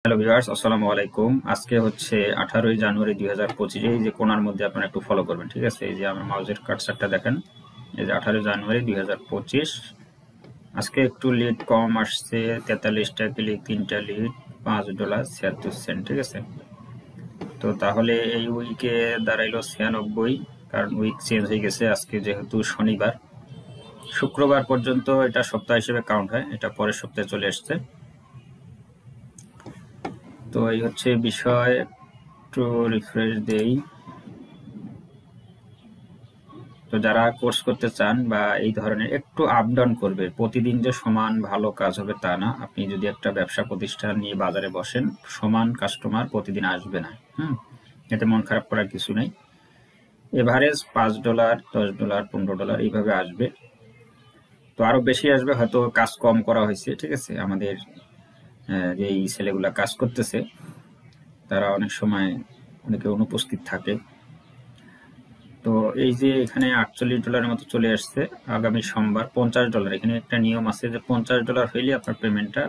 Hello viewers, আসসালামু আলাইকুম। আজকে হচ্ছে 18ই জানুয়ারি 2025। এই যে কোণার মধ্যে আপনারা একটু ফলো করবেন, ঠিক আছে? এই যে আমার মাউসের কার্সারটা দেখেন, এই যে 18 জানুয়ারি 2025। আজকে একটু লিড কম আসছে, 43টা ক্লিক, 3টা লিড, $5.76, ঠিক আছে? তো তাহলে এই উইকে দাঁড়াইলো 96, কারণ উইক চেঞ্জ হয়ে গেছে আজকে যেহেতু শনিবার। শুক্রবার পর্যন্ত এটা সপ্তাহ হিসেবে কাউন্ট হয়, এটা পরের সপ্তাহে চলে আসছে। তো এই হচ্ছে বিষয়, একটু রিফ্রেশ দেই। তো যারা কোর্স করতে চান বা এই ধরনের একটু আপ ডাউন করবে, প্রতিদিন যে সমান ভালো কাজ হবে তা না। আপনি যদি একটা ব্যবসা প্রতিষ্ঠান নিয়ে বাজারে বসেন, সমান কাস্টমার প্রতিদিন আসবে না। এতে মন খারাপ করার কিছু নেই। এভারেজ $5, $10, $15 এইভাবে আসবে। তো আরো বেশি আসবে, হয়তো কাজ কম করা হয়েছে, ঠিক আছে? আমাদের যেই ছেলেগুলা কাজ করতেছে তারা অনেক সময় অনেকে অনুপস্থিত থাকে। তো এই যে এখানে $48 মতো চলে আসছে আগামী সোমবার। $50, এখানে একটা নিয়ম আছে যে $50 হইলে আপনার পেমেন্টটা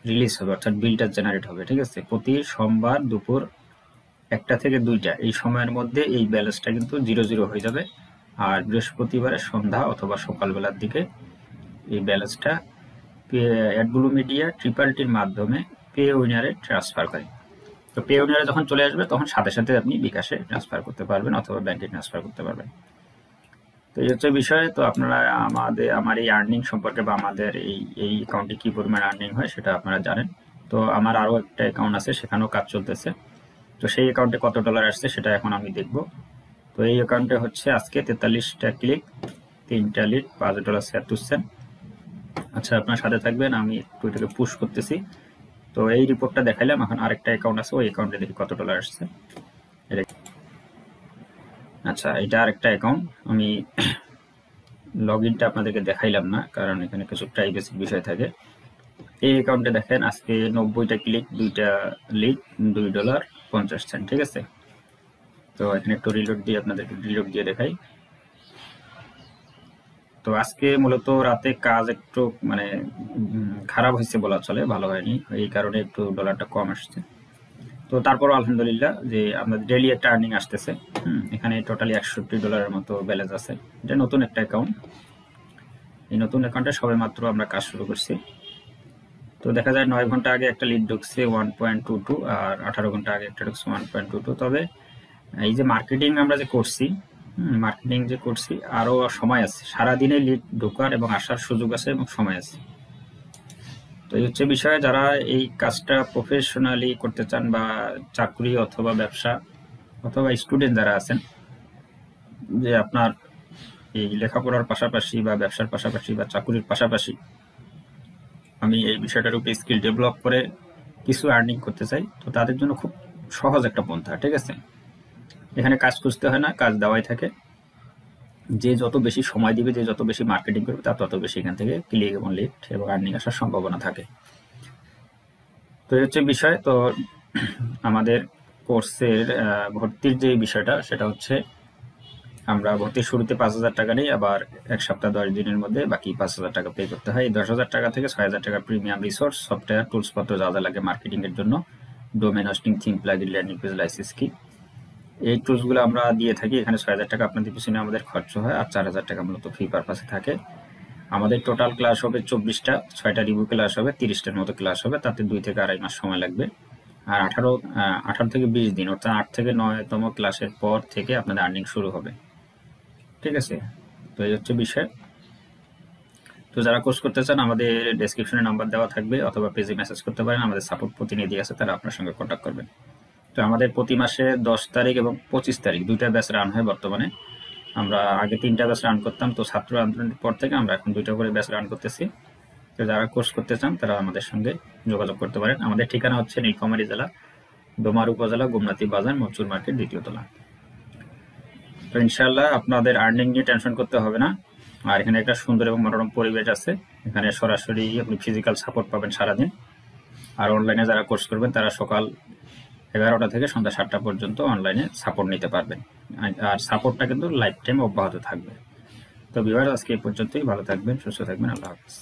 রিলিজ হবে, অর্থাৎ বিলটা জেনারেট হবে, ঠিক আছে? প্রতি সোমবার দুপুর 1টা থেকে 2টা এই সময়ের মধ্যে এই ব্যালেন্সটা কিন্তু 00 হয়ে যাবে। আর বৃহস্পতিবারে সন্ধ্যা অথবা সকালবেলার দিকে এই ব্যালেন্সটা অ্যাডব্লু মিডিয়া ট্রিপল-টির মাধ্যমে পে উইনারে ট্রান্সফার করে। তো পে উইনারে যখন চলে আসবে তখন সাথে সাথে আপনি বিকাশে ট্রান্সফার করতে পারবেন অথবা ব্যাংকে ট্রান্সফার করতে পারবেন। তো এই হচ্ছে বিষয়। তো আপনারা আমার এই আর্নিং সম্পর্কে বা আমাদের এই অ্যাকাউন্টে কি পরিমাণ আর্নিং হয় সেটা আপনারা জানেন। তো আমার আরও একটা অ্যাকাউন্ট আছে, সেখানেও কাজ চলতেছে। তো সেই অ্যাকাউন্টে কত ডলার আসছে সেটা এখন আমি দেখব। তো এই অ্যাকাউন্টে হচ্ছে আজকে 43টা ক্লিক, 3টা লিড, $5.76। আচ্ছা, আপনার সাথে থাকবেন, আমি একটু এটাকে পুশ করতেছি। তো এই রিপোর্টটা দেখাইলাম। এখন আরেকটা অ্যাকাউন্ট আছে, ওই অ্যাকাউন্টে দেখি কত ডলার আসছে। আচ্ছা, এটা আরেকটা অ্যাকাউন্ট। আমি লগইনটা আপনাদেরকে দেখাইলাম না, কারণ এখানে কিছু প্রাইভেসি বিষয় থাকে। এই অ্যাকাউন্টে দেখেন আজকে 90টা ক্লিক, 2টা লিড, $2.50, ঠিক আছে? তো এখানে একটু রিলোড দিয়ে আপনাদেরকে রিলোড দিয়ে দেখাই। তো আজকে মূলত রাতে কাজ একটু মানে খারাপ হয়েছে বলা চলে, ভালো হয়নি, এই কারণে একটু ডলারটা কম আসছে। তো তারপরও আলহামদুলিল্লাহ যে আমাদের ডেইলি একটা আর্নিং আসতেছে। এখানে টোটালি $61 মতো ব্যালেন্স আছে। এটা নতুন একটা অ্যাকাউন্ট। এই নতুন অ্যাকাউন্টে সবে মাত্র আমরা কাজ শুরু করছি। তো দেখা যায় 9 ঘন্টা আগে একটা লিড ঢুকছে 1.22, আর 18 ঘন্টা আগে একটা ঢুকছে 1.22। তবে এই যে মার্কেটিং আমরা যে করছি আরো সময় আছে, সারাদিনে লিড ঢোকার এবং আসার সুযোগ আছে এবং সময় আছে। তো এই হচ্ছে বিষয়। যারা এই কাজটা প্রফেশনালি করতে চান বা চাকরি অথবা ব্যবসা অথবা স্টুডেন্ট যারা আছেন, যে আপনার এই লেখাপড়ার পাশাপাশি বা ব্যবসার পাশাপাশি বা চাকরির পাশাপাশি আমি এই বিষয়টার উপরে স্কিল ডেভেলপ করে কিছু আর্নিং করতে চাই, তো তাদের জন্য খুব সহজ একটা পন্থা, ঠিক আছে? এখানে কাজ খুঁজতে হয় না, কাজ দেওয়াই থাকে। যে যত বেশি সময় দিবে, যে যত বেশি মার্কেটিং করবে, তার তত বেশি এখান থেকে ক্লিক এবং লিড এবং আর্নিং আসার সম্ভাবনা থাকে। তো এই হচ্ছে বিষয়। তো আমাদের কোর্সের ভর্তির যে বিষয়টা সেটা হচ্ছে আমরা ভর্তির শুরুতে 5,000 টাকা নিই, আবার 1 সপ্তাহ 10 দিনের মধ্যে বাকি 5,000 টাকা পে করতে হয়। এই 10,000 টাকা থেকে 6,000 টাকা প্রিমিয়াম রিসোর্স, সফটওয়্যার, টুলসপত্র যা যা লাগে মার্কেটিং এর জন্য, domain hosting, theme, plugin, landing page, licence কি, এই টুলসগুলো আমরা দিয়ে থাকি। এখানে 6,000 টাকা আপনাদের পিছনে আমাদের খরচ হয়, আর 4,000 টাকা মূলত ফ্রি পারপাসে থাকে। আমাদের টোটাল ক্লাস হবে 24টা, 6টা রিভিউ ক্লাস হবে, 30টার মতো ক্লাস হবে, তাতে 2 থেকে আড়াই মাস সময় লাগবে। আর 18 থেকে 20 দিন, অর্থাৎ 8 থেকে 9তম ক্লাসের পর থেকে আপনাদের আর্নিং শুরু হবে, ঠিক আছে? তো এই হচ্ছে বিষয়। তো যারা কোর্স করতে চান, আমাদের ডেসক্রিপশনে নাম্বার দেওয়া থাকবে অথবা পেজে মেসেজ করতে পারেন। আমাদের সাপোর্ট প্রতিনিধি আছে, তারা আপনার সঙ্গে কন্ট্যাক্ট করবেন। তো আমাদের প্রতি মাসে 10 তারিখ এবং 25 তারিখ 2টা ব্যাচ রান হয় বর্তমানে। আমরা আগে 3টা ব্যাচ রান করতাম, তো ছাত্র আন্দোলনের পর থেকে আমরা এখন 2টা করে ব্যাচ রান করতেছি। তো যারা কোর্স করতে চান তারা আমাদের সঙ্গে যোগাযোগ করতে পারেন। আমাদের ঠিকানা হচ্ছে নীলফামারী জেলা, ডোমার উপজেলা, গোমনাথী বাজার, মনসুর মার্কেট, 2য় তলা। তো ইনশাআল্লাহ আপনাদের আর্নিং নিয়ে টেনশন করতে হবে না। আর এখানে একটা সুন্দর এবং মনোরম পরিবেশ আছে। এখানে সরাসরি আপনি ফিজিক্যাল সাপোর্ট পাবেন সারাদিন। আর অনলাইনে যারা কোর্স করবেন তারা সকাল 11টা থেকে সন্ধ্যা 7টা পর্যন্ত অনলাইনে সাপোর্ট নিতে পারবেন। আর সাপোর্টটা কিন্তু লাইফ টাইম অব্যাহত থাকবে। তো ভিউয়ার্স, আজকে এই পর্যন্তই। ভালো থাকবেন, সুস্থ থাকবেন। আল্লাহ হাফেজ।